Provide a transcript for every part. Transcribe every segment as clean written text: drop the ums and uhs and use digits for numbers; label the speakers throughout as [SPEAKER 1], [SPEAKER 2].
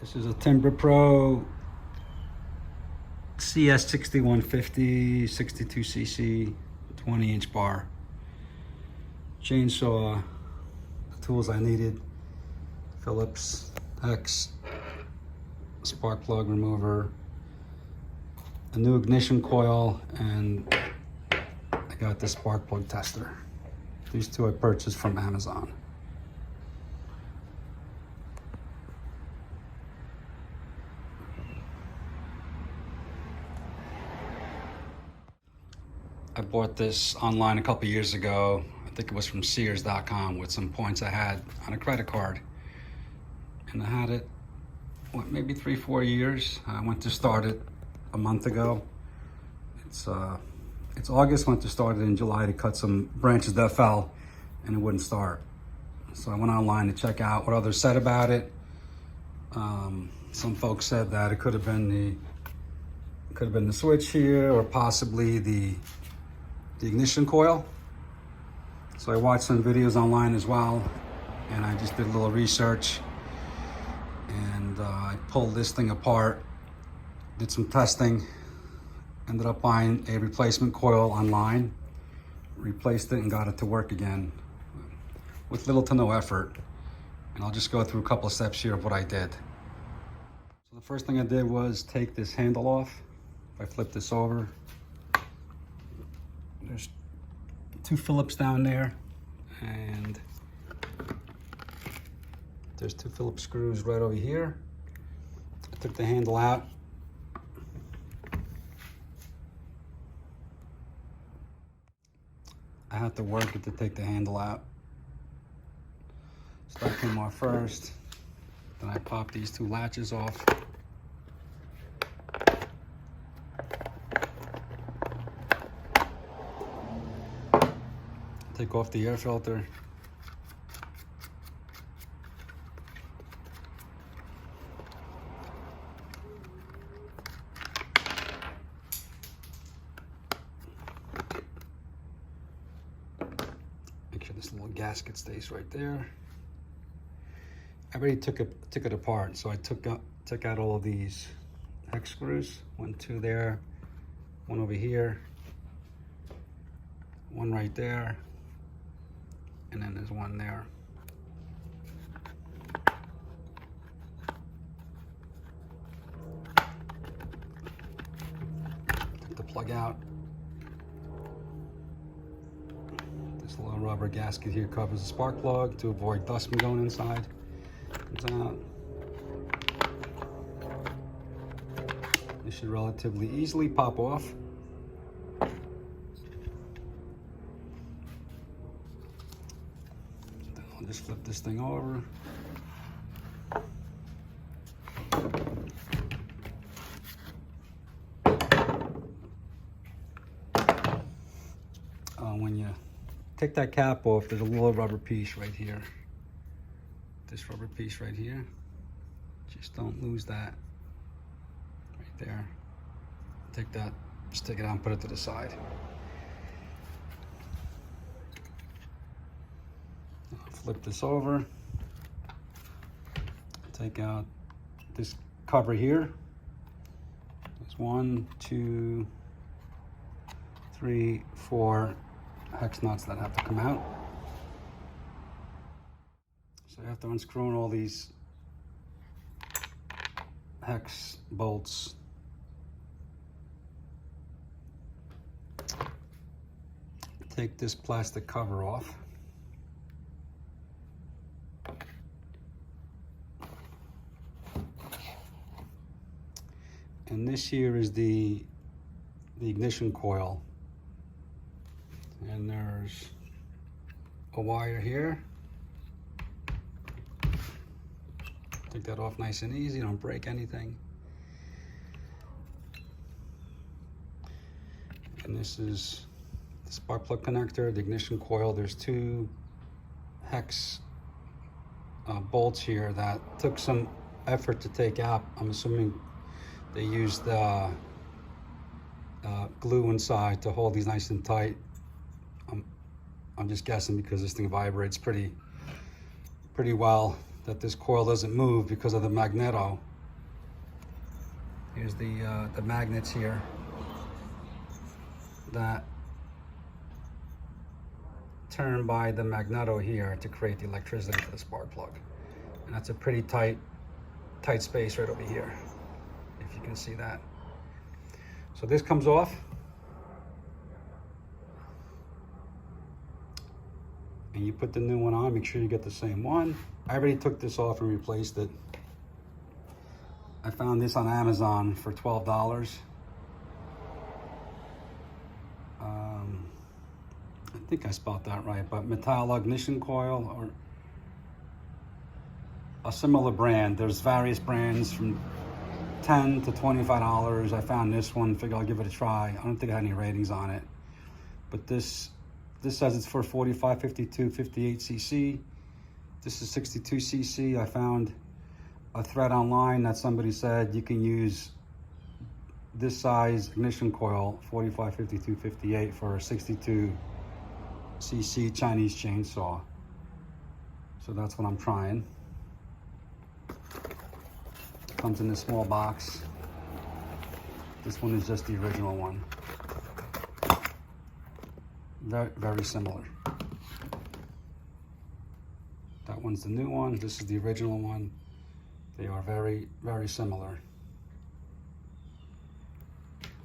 [SPEAKER 1] This is a Timber Pro CS 6150 62cc 20-inch bar chainsaw. The tools I needed: Phillips hex, spark plug remover, a new ignition coil, and I got this spark plug tester. These two I purchased from Amazon. I bought this online a couple years ago. I think it was from Sears.com with some points I had on a credit card. And I had it, what, maybe 3-4 years. I went to start it a month ago. It's August, went to start it in July to cut some branches that fell and it wouldn't start. So I went online to check out what others said about it. Some folks said that it could have been the switch here, or possibly the ignition coil. So I watched some videos online as well, and I just did a little research, and I pulled this thing apart, did some testing, ended up buying a replacement coil online, replaced it and got it to work again with little to no effort. And I'll just go through a couple of steps here of what I did. So the first thing I did was take this handle off. If I flip this over, there's 2 Phillips down there, and there's 2 Phillips screws right over here. I took the handle out. I had to work it to take the handle out. So that came off first. Then I popped these 2 latches off. Take off the air filter. Make sure this little gasket stays right there. I already took it apart, so I took out all of these hex screws. 1, 2 there, 1 over here, 1 right there, and then there's 1 there. Took the plug out. This little rubber gasket here covers the spark plug to avoid dust from going inside. Comes out. This should relatively easily pop off. I'll just flip this thing over. When you take that cap off, there's a little rubber piece right here. This rubber piece right here. Just don't lose that right there. Take that, just take it out and put it to the side. Flip this over. Take out this cover here. There's 1, 2, 3, 4 hex nuts that have to come out. So I have to unscrew all these hex bolts. Take this plastic cover off. And this here is the ignition coil. And there's a wire here. Take that off nice and easy, don't break anything. And this is the spark plug connector, the ignition coil. There's 2 hex bolts here that took some effort to take out. I'm assuming they used glue inside to hold these nice and tight. I'm just guessing because this thing vibrates pretty well that this coil doesn't move because of the magneto. Here's the magnets here that turn by the magneto here to create the electricity for the spark plug. And that's a pretty tight space right over here, if you can see that. So this comes off. And you put the new one on, make sure you get the same one. I already took this off and replaced it. I found this on Amazon for $12. I think I spelled that right, but metal ignition coil or a similar brand. There's various brands from $10 to $25. I found this one, figured I'll give it a try. I don't think it had any ratings on it, but this says it's for 45, 52, 58 cc. This is 62 cc. I found a thread online that somebody said you can use this size ignition coil, 45, 52, 58 for a 62 cc Chinese chainsaw. So that's what I'm trying. Comes in this small box. This one is just the original one. Very, very similar. That one's the new one. This is the original one. They are very, very similar.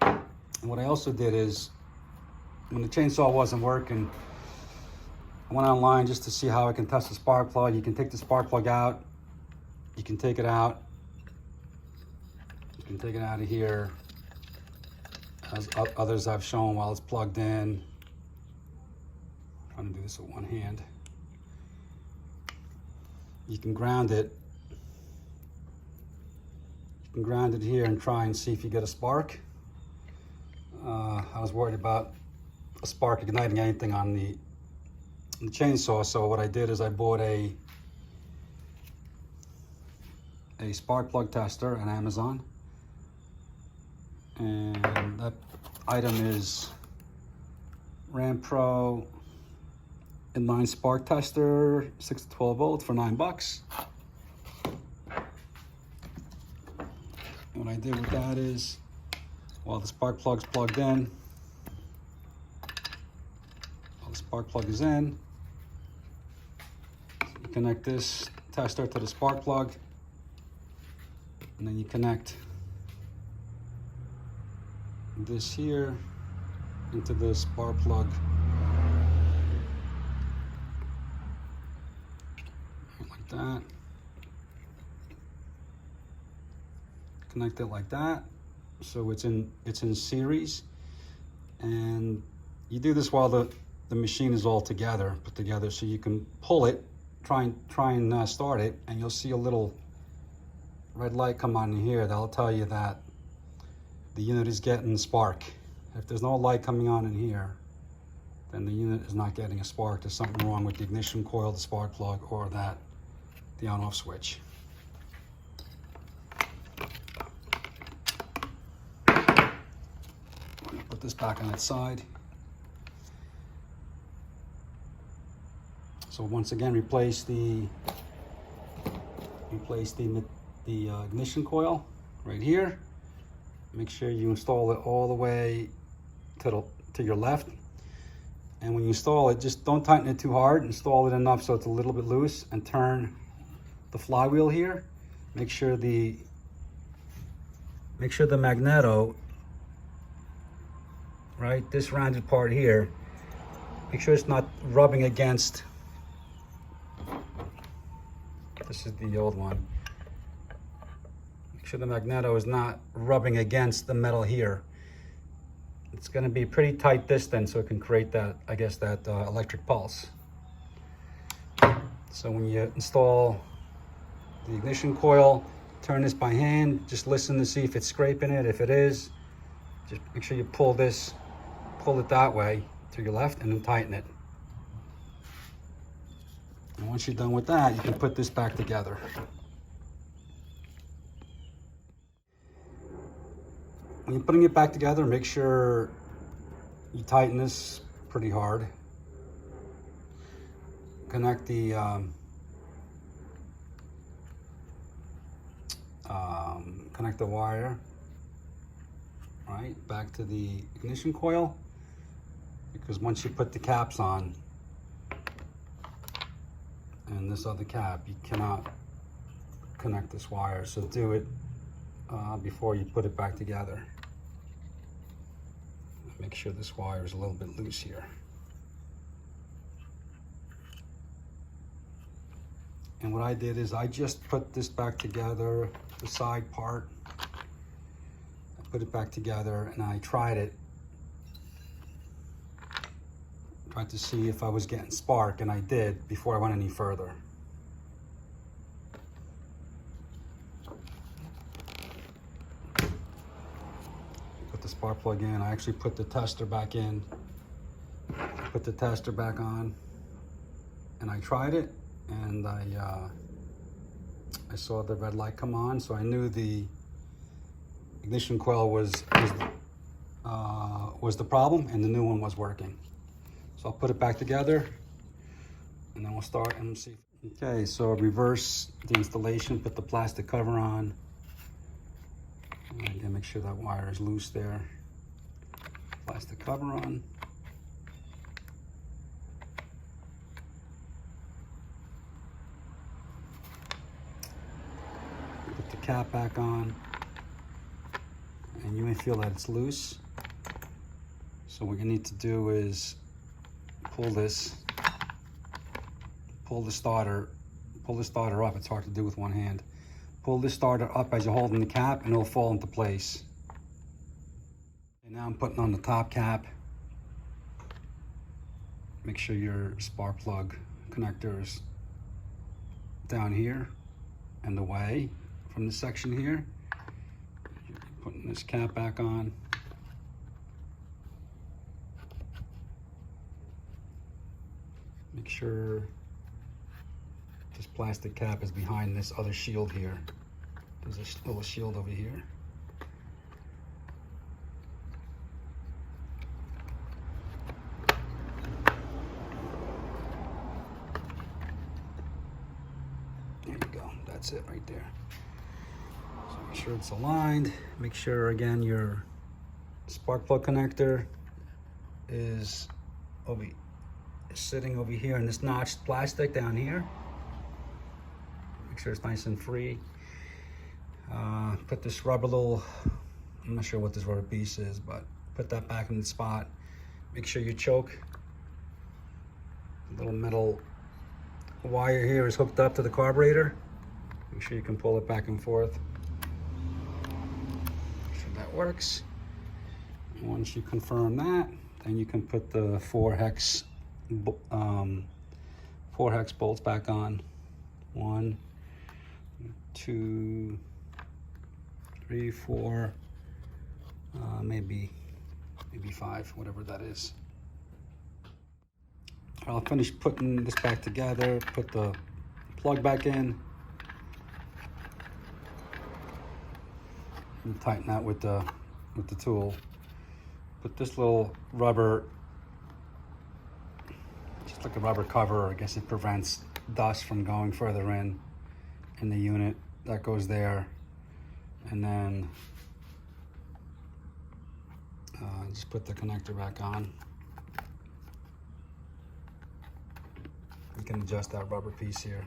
[SPEAKER 1] And what I also did is, when the chainsaw wasn't working, I went online just to see how I can test the spark plug. You can take the spark plug out. You can take it out. You can take it out of here, as others I've shown while it's plugged in. I'm trying to do this with one hand. You can ground it. You can ground it here and try and see if you get a spark. I was worried about a spark igniting anything on the chainsaw, so what I did is I bought a spark plug tester on Amazon, and that item is Ram Pro inline spark tester, 6 to 12 volts for $9. What I did with that is, while the spark plug's plugged in, while the spark plug is in, you connect this tester to the spark plug, and then you connect this here into the spark plug. Like that. Connect it like that, so it's in series, and you do this while the machine is all together, put together, so you can pull it, try and start it, and you'll see a little red light come on in here. That'll tell you that the unit is getting spark. If there's no light coming on in here, then the unit is not getting a spark. There's something wrong with the ignition coil, the spark plug, or the on-off switch. Put this back on its side. So once again, replace the ignition coil right here. Make sure you install it all the way to your left. And when you install it, just don't tighten it too hard. Install it enough so it's a little bit loose, and turn the flywheel here. Make sure the magneto, right, this rounded part here, make sure it's not rubbing against, this is the old one. Make sure the magneto is not rubbing against the metal here. It's going to be pretty tight distance so it can create that, I guess, that electric pulse. So when you install the ignition coil, turn this by hand, just listen to see if it's scraping it. If it is, just make sure you pull it that way to your left, and then tighten it. And once you're done with that, you can put this back together. When you're putting it back together, make sure you tighten this pretty hard. Connect the wire All right, back to the ignition coil, because once you put the caps on and this other cap, you cannot connect this wire, so do it before you put it back together. Make sure this wire is a little bit loose here. And what I did is I just put this back together, the side part. I put it back together and I tried it. Tried to see if I was getting spark, and I did before I went any further. Put the spark plug in. I actually put the tester back in. Put the tester back on, and I tried it, and I saw the red light come on, so I knew the ignition coil was the problem, and the new one was working. So I'll put it back together, and then we'll start and see. Okay, so reverse the installation, put the plastic cover on. And again, make sure that wire is loose there. Plastic cover on. Put the cap back on. And you may feel that it's loose. So what you need to do is pull the starter up. It's hard to do with one hand. Pull the starter up as you're holding the cap, and it'll fall into place. And now I'm putting on the top cap. Make sure your spark plug connector is down here and away from the section here. Putting this cap back on. Make sure this plastic cap is behind this other shield here. There's a little shield over here. There you go, that's it right there. So make sure it's aligned. Make sure, again, your spark plug connector is sitting over here in this notched plastic down here. Make sure it's nice and free. Put this rubber I'm not sure what this rubber piece is, but put that back in the spot. Make sure your choke, the little metal wire here, is hooked up to the carburetor. Make sure you can pull it back and forth. Make sure that works. And once you confirm that, then you can put the 4 hex bolts back on. 1, 2, 3, 4, maybe 5, whatever that is. I'll finish putting this back together, put the plug back in, and tighten that with the tool. Put this little rubber, just like a rubber cover. I guess it prevents dust from going further in the unit. That goes there, and then just put the connector back on. You can adjust that rubber piece here.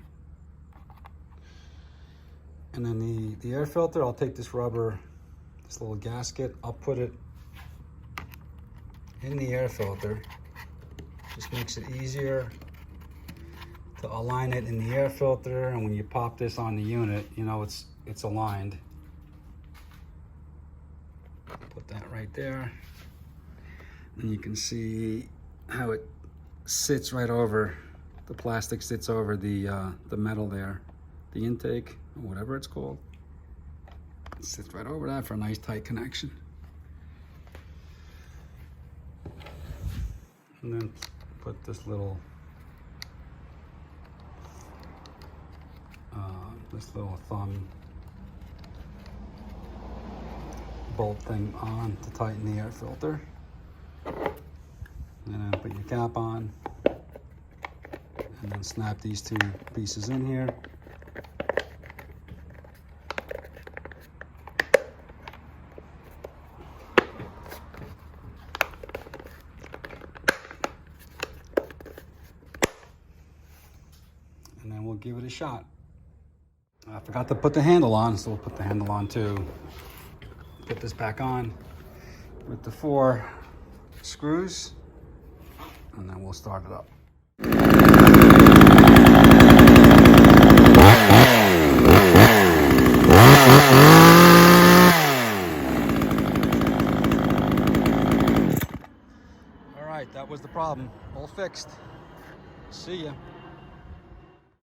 [SPEAKER 1] And then the air filter, I'll take this little gasket, I'll put it in the air filter. Just makes it easier to align it in the air filter, and when you pop this on the unit, you know it's aligned. Put that right there. And you can see how it sits right over, the plastic sits over the metal there, the intake, or whatever it's called. It sits right over that for a nice tight connection. And then put this little thumb bolt thing on to tighten the air filter. And then put your cap on, and then snap these 2 pieces in here. we'll give it a shot. I forgot to put the handle on, so we'll put the handle on too. Put this back on with the 4 screws, and then we'll start it up. All right, that was the problem. All fixed. See ya.